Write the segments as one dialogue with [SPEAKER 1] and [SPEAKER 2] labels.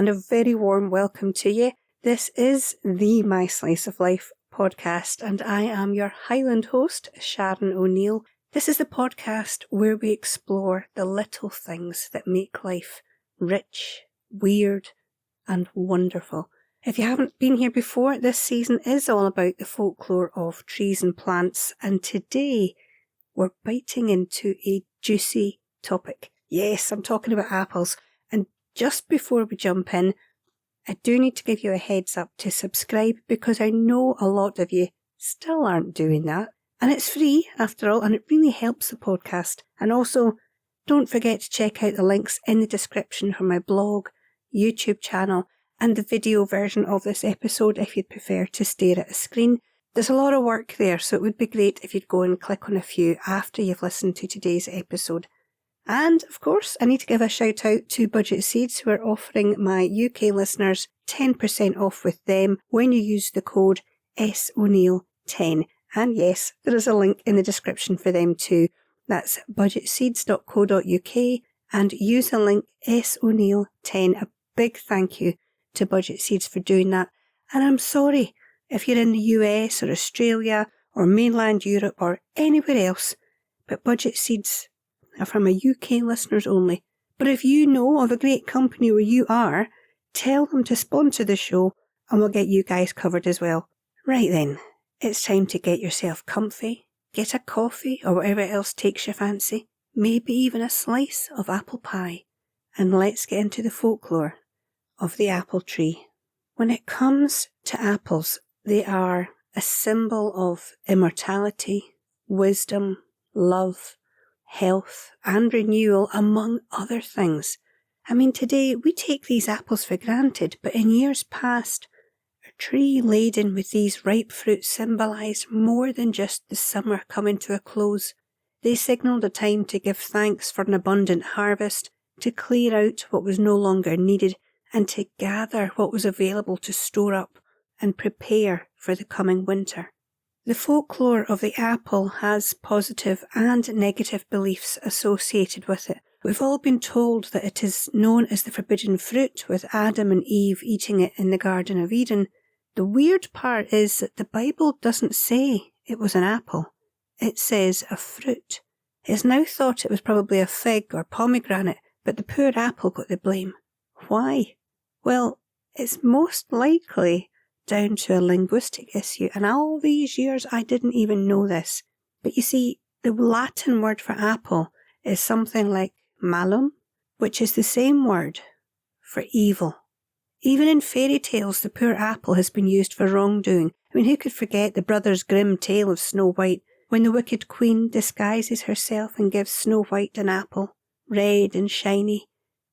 [SPEAKER 1] and a very warm welcome to you. This is the My Slice of Life podcast, and I am your Highland host, Sharon O'Neill. This is the podcast where we explore the little things that make life rich, weird, and wonderful. If you haven't been here before, this season is all about the folklore of trees and plants, and today we're biting into a juicy topic. Yes, I'm talking about apples. And just before we jump in, I do need to give you a heads up to subscribe because I know a lot of you still aren't doing that. And it's free after all, and it really helps the podcast. And also, don't forget to check out the links in the description for my blog, YouTube channel, and the video version of this episode if you'd prefer to stare at a screen. There's a lot of work there, so it would be great if you'd go and click on a few after you've listened to today's episode. And, of course, I need to give a shout out to Budget Seeds, who are offering my UK listeners 10% off with them when you use the code SO'Neill10. And yes, there is a link in the description for them too. That's budgetseeds.co.uk and use the link SO'Neill10. A big thank you to Budget Seeds for doing that. And I'm sorry if you're in the US or Australia or mainland Europe or anywhere else, but Budget Seeds are for my UK listeners only. But if you know of a great company where you are, tell them to sponsor the show and we'll get you guys covered as well. Right then, it's time to get yourself comfy, get a coffee or whatever else takes your fancy, maybe even a slice of apple pie, and let's get into the folklore of the apple tree. When it comes to apples, they are a symbol of immortality, wisdom, love, health and renewal, among other things. I mean, today we take these apples for granted, but in years past, a tree laden with these ripe fruit symbolised more than just the summer coming to a close. They signalled a time to give thanks for an abundant harvest, to clear out what was no longer needed, and to gather what was available to store up and prepare for the coming winter. The folklore of the apple has positive and negative beliefs associated with it. We've all been told that it is known as the forbidden fruit, with Adam and Eve eating it in the Garden of Eden. The weird part is that the Bible doesn't say it was an apple. It says a fruit. It's now thought it was probably a fig or pomegranate, but the poor apple got the blame. Why? Well, it's most likely down to a linguistic issue, and all these years I didn't even know this. But you see, the Latin word for apple is something like malum, which is the same word for evil. Even in fairy tales, the poor apple has been used for wrongdoing. I mean, who could forget the Brothers Grimm tale of Snow White, when the wicked queen disguises herself and gives Snow White an apple, red and shiny,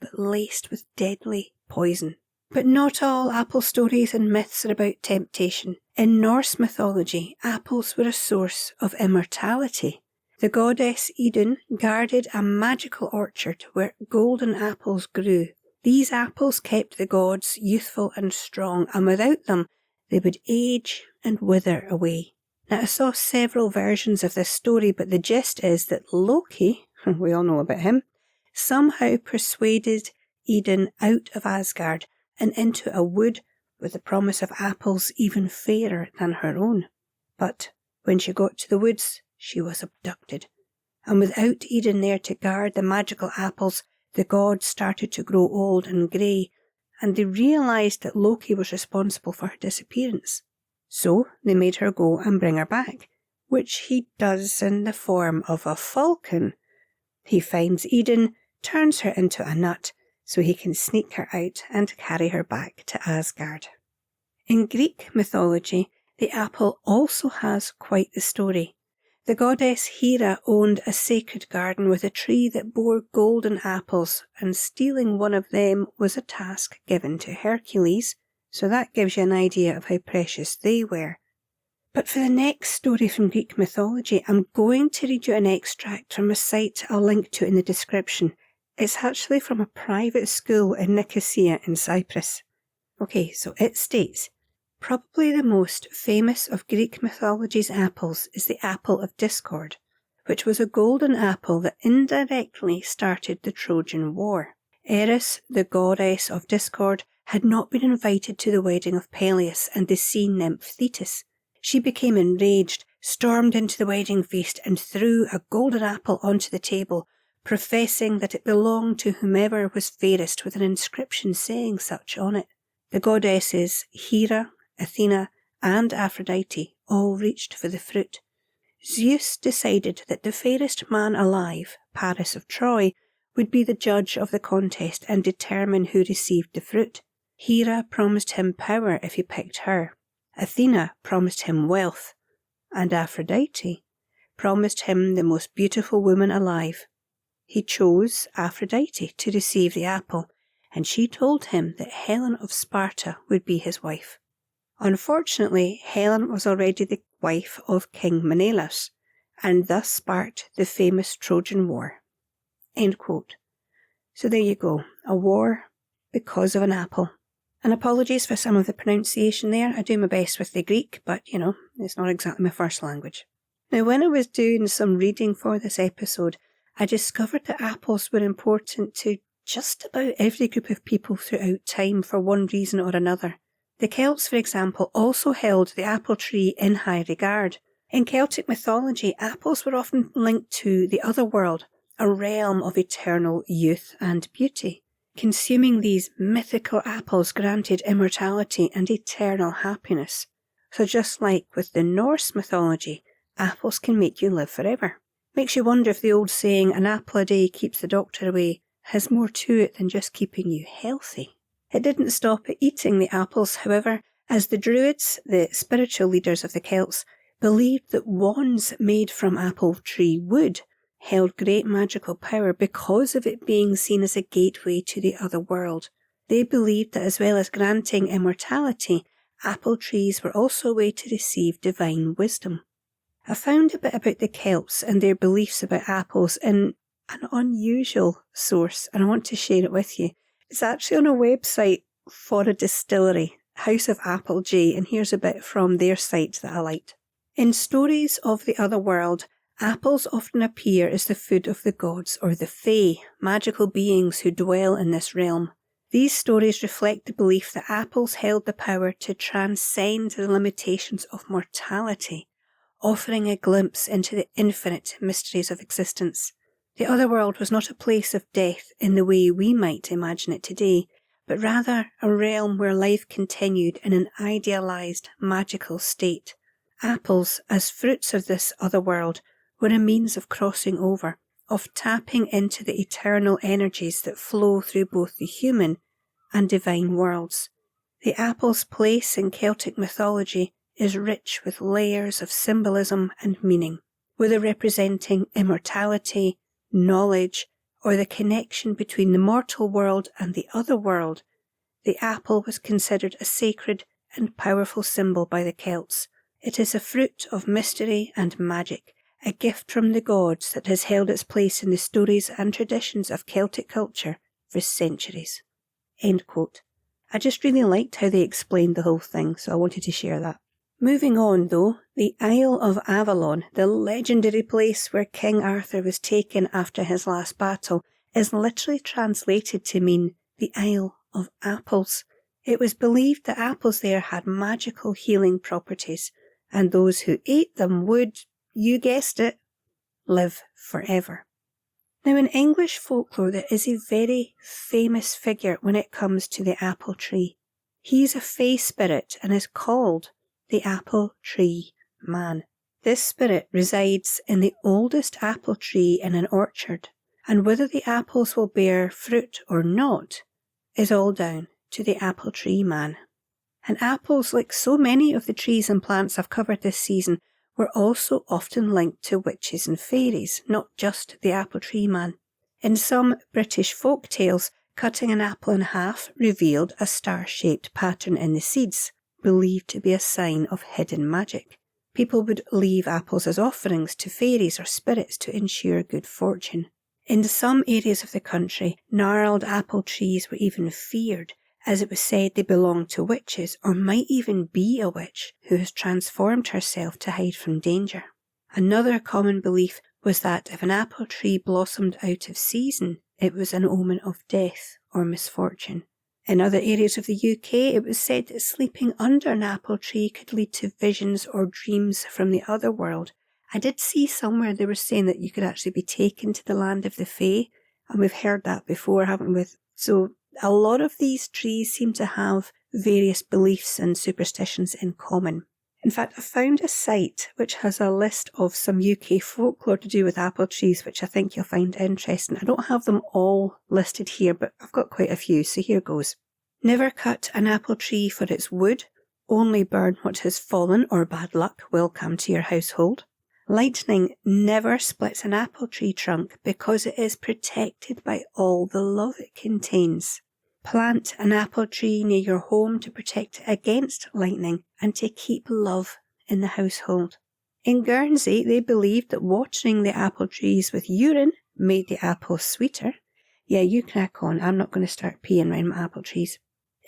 [SPEAKER 1] but laced with deadly poison. But not all apple stories and myths are about temptation. In Norse mythology, apples were a source of immortality. The goddess Eden guarded a magical orchard where golden apples grew. These apples kept the gods youthful and strong, and without them they would age and wither away. Now, I saw several versions of this story, but the gist is that Loki, we all know about him, somehow persuaded Eden out of Asgard and into a wood with the promise of apples even fairer than her own. But when she got to the woods, she was abducted. And without Eden there to guard the magical apples, the gods started to grow old and grey, and they realised that Loki was responsible for her disappearance. So they made her go and bring her back, which he does in the form of a falcon. He finds Eden, turns her into a nut, so he can sneak her out and carry her back to Asgard. In Greek mythology, the apple also has quite the story. The goddess Hera owned a sacred garden with a tree that bore golden apples, and stealing one of them was a task given to Hercules, so that gives you an idea of how precious they were. But for the next story from Greek mythology, I'm going to read you an extract from a site I'll link to in the description. It's actually from a private school in Nicosia in Cyprus. Okay, so it states, probably the most famous of Greek mythology's apples is the apple of discord, which was a golden apple that indirectly started the Trojan War. Eris, the goddess of discord, had not been invited to the wedding of Peleus and the sea nymph Thetis. She became enraged, stormed into the wedding feast, and threw a golden apple onto the table, professing that it belonged to whomever was fairest, with an inscription saying such on it. The goddesses Hera, Athena, and Aphrodite all reached for the fruit. Zeus decided that the fairest man alive, Paris of Troy, would be the judge of the contest and determine who received the fruit. Hera promised him power if he picked her. Athena promised him wealth, and Aphrodite promised him the most beautiful woman alive. He chose Aphrodite to receive the apple, and she told him that Helen of Sparta would be his wife. Unfortunately, Helen was already the wife of King Menelaus, and thus sparked the famous Trojan War. End quote. So there you go, a war because of an apple. And apologies for some of the pronunciation there. I do my best with the Greek, but it's not exactly my first language. Now, when I was doing some reading for this episode, I discovered that apples were important to just about every group of people throughout time for one reason or another. The Celts, for example, also held the apple tree in high regard. In Celtic mythology, apples were often linked to the other world, a realm of eternal youth and beauty. Consuming these mythical apples granted immortality and eternal happiness. So just like with the Norse mythology, apples can make you live forever. Makes you wonder if the old saying, an apple a day keeps the doctor away, has more to it than just keeping you healthy. It didn't stop at eating the apples, however, as the Druids, the spiritual leaders of the Celts, believed that wands made from apple tree wood held great magical power because of it being seen as a gateway to the other world. They believed that as well as granting immortality, apple trees were also a way to receive divine wisdom. I found a bit about the Celts and their beliefs about apples in an unusual source, and I want to share it with you. It's actually on a website for a distillery, House of Apple J, and here's a bit from their site that I liked. In stories of the other world, apples often appear as the food of the gods or the Fae, magical beings who dwell in this realm. These stories reflect the belief that apples held the power to transcend the limitations of mortality, offering a glimpse into the infinite mysteries of existence. The other world was not a place of death in the way we might imagine it today, but rather a realm where life continued in an idealized, magical state. Apples, as fruits of this other world, were a means of crossing over, of tapping into the eternal energies that flow through both the human and divine worlds. The apple's place in Celtic mythology is rich with layers of symbolism and meaning, whether representing immortality, knowledge, or the connection between the mortal world and the other world. The apple was considered a sacred and powerful symbol by the Celts. It is a fruit of mystery and magic, a gift from the gods that has held its place in the stories and traditions of Celtic culture for centuries. End quote. I just really liked how they explained the whole thing, so I wanted to share that. Moving on though, the Isle of Avalon, the legendary place where King Arthur was taken after his last battle, is literally translated to mean the Isle of Apples. It was believed that apples there had magical healing properties, and those who ate them would, you guessed it, live forever. Now in English folklore there is a very famous figure when it comes to the apple tree. He's a fae spirit and is called the Apple Tree Man. This spirit resides in the oldest apple tree in an orchard, and whether the apples will bear fruit or not is all down to the Apple Tree Man. And apples, like so many of the trees and plants I've covered this season, were also often linked to witches and fairies, not just the Apple Tree Man. In some British folk tales, cutting an apple in half revealed a star-shaped pattern in the seeds, believed to be a sign of hidden magic. People would leave apples as offerings to fairies or spirits to ensure good fortune. In some areas of the country, gnarled apple trees were even feared, as it was said they belonged to witches or might even be a witch who has transformed herself to hide from danger. Another common belief was that if an apple tree blossomed out of season, it was an omen of death or misfortune. In other areas of the UK, it was said that sleeping under an apple tree could lead to visions or dreams from the other world. I did see somewhere they were saying that you could actually be taken to the land of the Fae, and we've heard that before, haven't we? So a lot of these trees seem to have various beliefs and superstitions in common. In fact, I found a site which has a list of some UK folklore to do with apple trees, which I think you'll find interesting. I don't have them all listed here, but I've got quite a few, so here goes. Never cut an apple tree for its wood. Only burn what has fallen or bad luck will come to your household. Lightning never splits an apple tree trunk because it is protected by all the love it contains. Plant an apple tree near your home to protect against lightning and to keep love in the household. In Guernsey, they believed that watering the apple trees with urine made the apples sweeter. Yeah, you crack on. I'm not going to start peeing around my apple trees.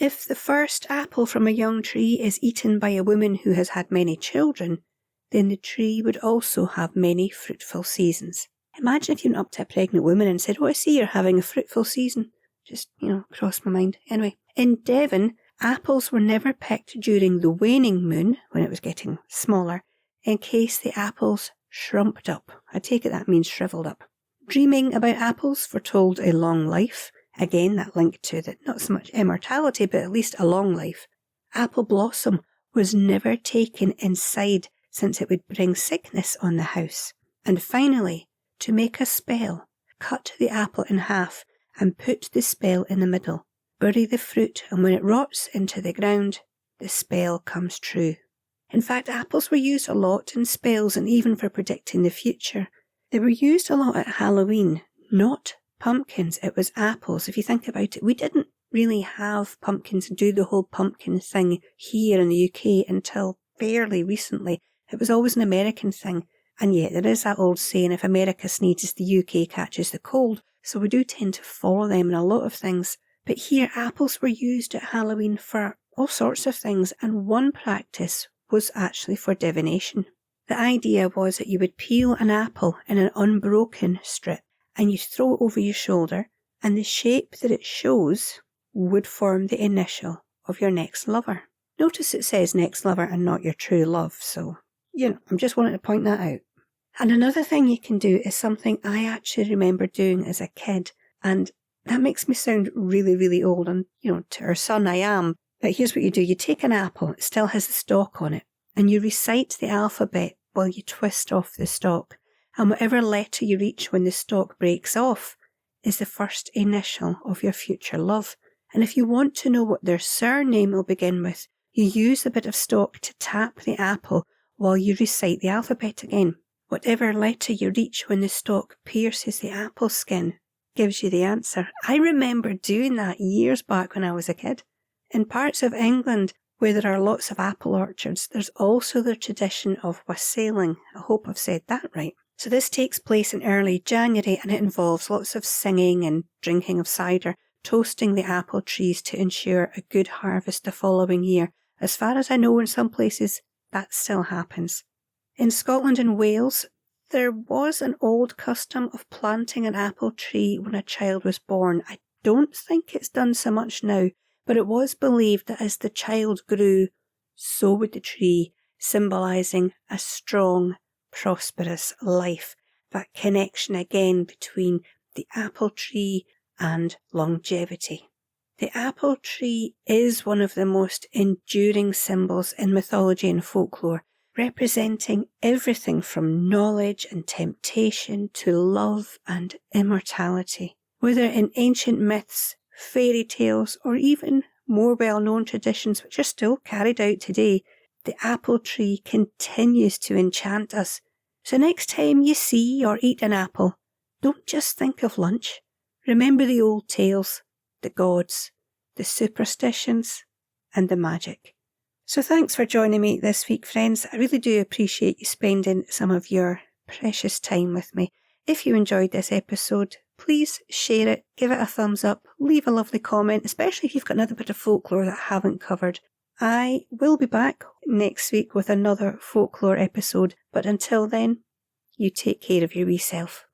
[SPEAKER 1] If the first apple from a young tree is eaten by a woman who has had many children, then the tree would also have many fruitful seasons. Imagine if you went up to a pregnant woman and said, "Oh, I see you're having a fruitful season." Just, crossed my mind. Anyway, in Devon, apples were never picked during the waning moon, when it was getting smaller, in case the apples shrumped up. I take it that means shriveled up. Dreaming about apples foretold a long life. Again, that linked to that, not so much immortality, but at least a long life. Apple blossom was never taken inside, since it would bring sickness on the house. And finally, to make a spell, cut the apple in half and put the spell in the middle. Bury the fruit, and when it rots into the ground, the spell comes true. In fact, apples were used a lot in spells and even for predicting the future. They were used a lot at Halloween, not pumpkins. It was apples. If you think about it, we didn't really have pumpkins and do the whole pumpkin thing here in the UK until fairly recently. It was always an American thing. And yet there is that old saying, if America sneezes, the UK catches the cold. So we do tend to follow them in a lot of things. But here, apples were used at Halloween for all sorts of things, and one practice was actually for divination. The idea was that you would peel an apple in an unbroken strip, and you throw it over your shoulder, and the shape that it shows would form the initial of your next lover. Notice it says next lover and not your true love, so, I'm just wanting to point that out. And another thing you can do is something I actually remember doing as a kid, and that makes me sound really, really old, and, to our son I am. But here's what you do. You take an apple, it still has the stalk on it, and you recite the alphabet while you twist off the stalk. And whatever letter you reach when the stalk breaks off is the first initial of your future love. And if you want to know what their surname will begin with, you use a bit of stalk to tap the apple while you recite the alphabet again. Whatever letter you reach when the stalk pierces the apple skin gives you the answer. I remember doing that years back when I was a kid. In parts of England where there are lots of apple orchards, there's also the tradition of wassailing. I hope I've said that right. So this takes place in early January, and it involves lots of singing and drinking of cider, toasting the apple trees to ensure a good harvest the following year. As far as I know, in some places that still happens. In Scotland and Wales, there was an old custom of planting an apple tree when a child was born. I don't think it's done so much now, but it was believed that as the child grew, so would the tree, symbolising a strong, prosperous life. That connection again between the apple tree and longevity. The apple tree is one of the most enduring symbols in mythology and folklore, representing everything from knowledge and temptation to love and immortality. Whether in ancient myths, fairy tales, or even more well-known traditions which are still carried out today, the apple tree continues to enchant us. So next time you see or eat an apple, don't just think of lunch. Remember the old tales, the gods, the superstitions, and the magic. So thanks for joining me this week, friends. I really do appreciate you spending some of your precious time with me. If you enjoyed this episode, please share it, give it a thumbs up, leave a lovely comment, especially if you've got another bit of folklore that I haven't covered. I will be back next week with another folklore episode, but until then, you take care of your wee self.